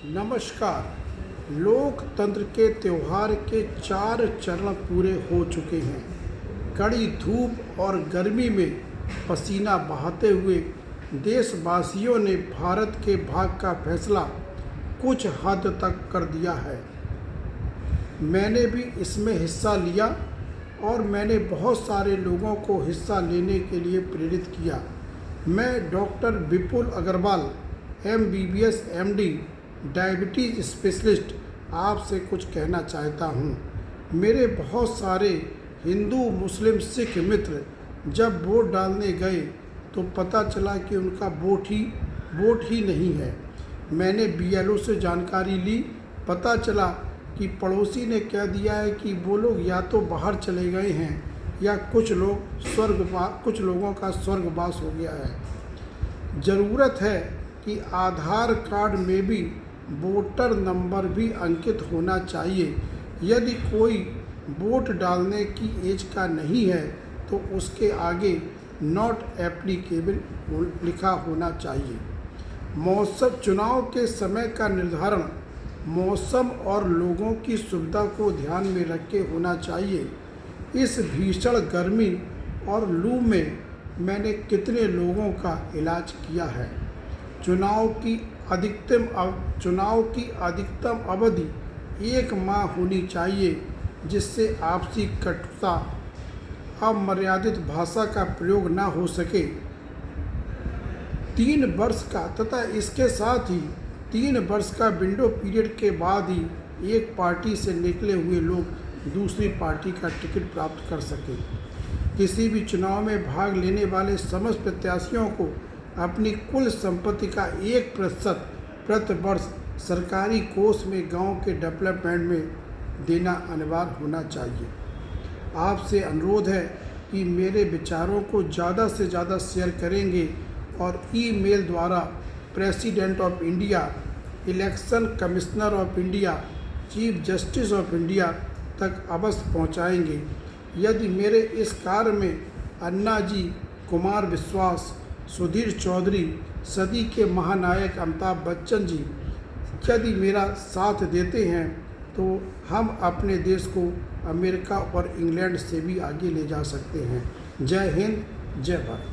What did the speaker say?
नमस्कार। लोकतंत्र के त्यौहार के 4 चरण पूरे हो चुके हैं। कड़ी धूप और गर्मी में पसीना बहाते हुए देशवासियों ने भारत के भाग्य का फैसला कुछ हद तक कर दिया है। मैंने भी इसमें हिस्सा लिया और मैंने बहुत सारे लोगों को हिस्सा लेने के लिए प्रेरित किया। मैं doctor Vipul Agrawal MBBS MD diabetes specialist आपसे कुछ कहना चाहता हूँ। मेरे बहुत सारे हिंदू मुस्लिम सिख मित्र जब वोट डालने गए तो पता चला कि उनका वोट ही नहीं है। मैंने BLO से जानकारी ली, पता चला कि पड़ोसी ने कह दिया है कि वो लोग या तो बाहर चले गए हैं या कुछ लोगों का स्वर्गवास हो गया है। ज़रूरत है कि आधार कार्ड में भी वोटर नंबर भी अंकित होना चाहिए। यदि कोई वोट डालने की एज का नहीं है तो उसके आगे नॉट एप्लीकेबल लिखा होना चाहिए। मौसम चुनाव के समय का निर्धारण मौसम और लोगों की सुविधा को ध्यान में रख के होना चाहिए। इस भीषण गर्मी और लू में मैंने कितने लोगों का इलाज किया है। चुनाव की अधिकतम अवधि 1 माह होनी चाहिए, जिससे आपसी कटुता, अमर्यादित भाषा का प्रयोग न हो सके। 3 वर्ष का तथा इसके साथ ही 3 वर्ष का विंडो पीरियड के बाद ही एक पार्टी से निकले हुए लोग दूसरी पार्टी का टिकट प्राप्त कर सकें। किसी भी चुनाव में भाग लेने वाले समस्त प्रत्याशियों को अपनी कुल संपत्ति का 1% प्रति वर्ष सरकारी कोष में गांव के डेवलपमेंट में देना अनिवार्य होना चाहिए। आपसे अनुरोध है कि मेरे विचारों को ज़्यादा से ज़्यादा शेयर करेंगे और ईमेल द्वारा president of India, election commissioner of India, chief justice of India तक अवश्य पहुंचाएंगे। यदि मेरे इस कार्य में अन्ना जी, कुमार विश्वास, सुधीर चौधरी, सदी के महानायक अमिताभ बच्चन जी यदि मेरा साथ देते हैं तो हम अपने देश को अमेरिका और इंग्लैंड से भी आगे ले जा सकते हैं। जय हिंद, जय भारत।